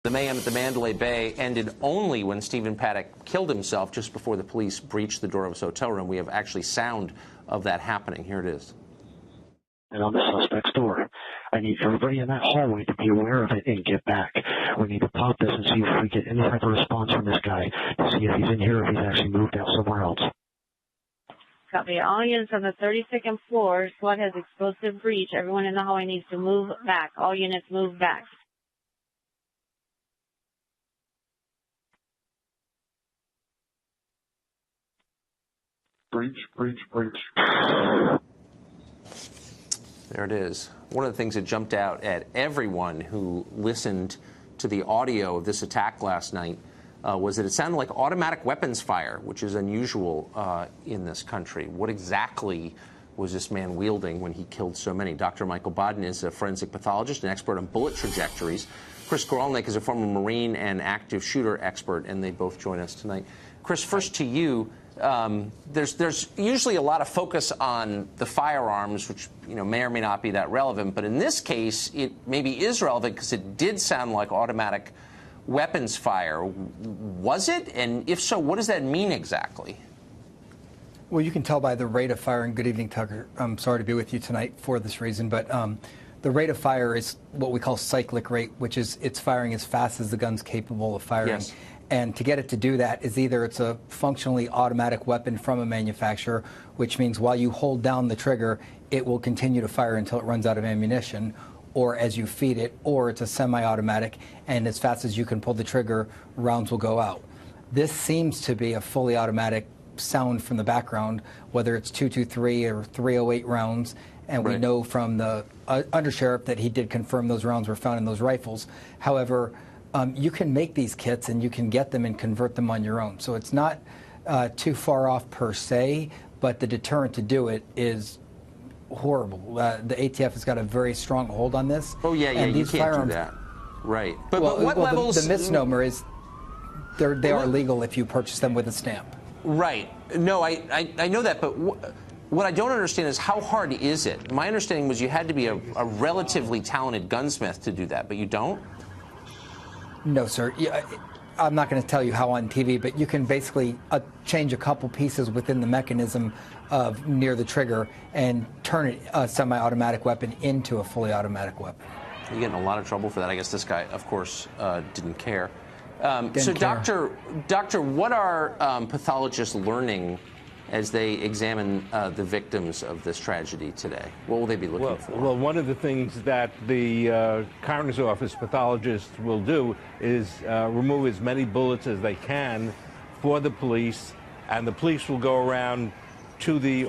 The mayhem at the Mandalay Bay ended only when Stephen Paddock killed himself just before the police breached the door of his hotel room. We have actually sound of that happening. Here it is. And on the suspect's door. I need everybody in that hallway to be aware of it and get back. We need to pop this and see if we get any type of response from this guy to see if he's in here or if he's actually moved out somewhere else. Copy. All units on the 32nd floor. SWAT has explosive breach. Everyone in the hallway needs to move back. All units move back. Breach. There it is. One of the things that jumped out at everyone who listened to the audio of this attack last night was that it sounded like automatic weapons fire, which is unusual in this country. What exactly was this man wielding when he killed so many? Dr. Michael Bodden is a forensic pathologist and expert on bullet trajectories. Chris Goralnik is a former Marine and active shooter expert, and they both join us tonight. Chris, first to you. There's usually a lot of focus on the firearms, which may or may not be that relevant. But in this case, it maybe is relevant because it did sound like automatic weapons fire. Was it? And if so, what does that mean exactly? Well, you can tell by the rate of fire. And good evening, Tucker. I'm sorry to be with you tonight for this reason, but the rate of fire is what we call cyclic rate, which is it's firing as fast as the gun's capable of firing. Yes. And to get it to do that is either it's a functionally automatic weapon from a manufacturer, which means while you hold down the trigger, it will continue to fire until it runs out of ammunition, or as you feed it, or it's a semi-automatic, and as fast as you can pull the trigger, rounds will go out. This seems to be a fully automatic sound from the background, whether it's 223 or 308 rounds, and we know from the undersheriff that he did confirm those rounds were found in those rifles. However, you can make these kits and you can get them and convert them on your own. So it's not too far off per se, but the deterrent to do it is horrible. The ATF has got a very strong hold on this. Oh, yeah, and you these can't firearms, do that. Right. But what levels? The misnomer is they are legal if you purchase them with a stamp. Right. No, I know that, but what I don't understand is how hard is it? My understanding was you had to be a relatively talented gunsmith to do that, but you don't? No, sir. I'm not going to tell you how on TV, but you can basically change a couple pieces within the mechanism of near the trigger and turn a semi-automatic weapon into a fully automatic weapon. You get in a lot of trouble for that. I guess this guy, of course, didn't care. Didn't care. Doctor, what are pathologists learning as they examine the victims of this tragedy today? What will they be looking for? Well, one of the things that the coroner's office pathologists will do is remove as many bullets as they can for the police, and the police will go around to the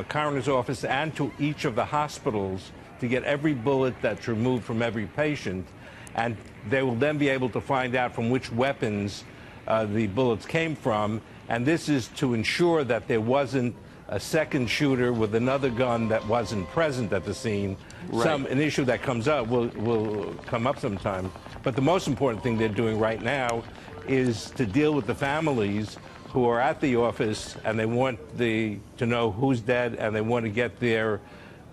coroner's office and to each of the hospitals to get every bullet that's removed from every patient, and they will then be able to find out from which weapons the bullets came from. And this is to ensure that there wasn't a second shooter with another gun that wasn't present at the scene. Right. An issue that comes up will come up sometime. But the most important thing they're doing right now is to deal with the families who are at the office and they want to know who's dead and they want to get their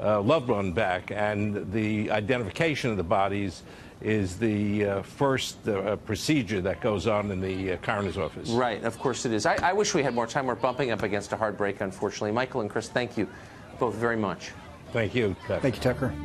loved one back. And the identification of the bodies is the first procedure that goes on in the coroner's office. Right, of course it is. I wish we had more time. We're bumping up against a hard break, unfortunately. Michael and Chris, thank you both very much. Thank you, Tucker. Thank you, Tucker.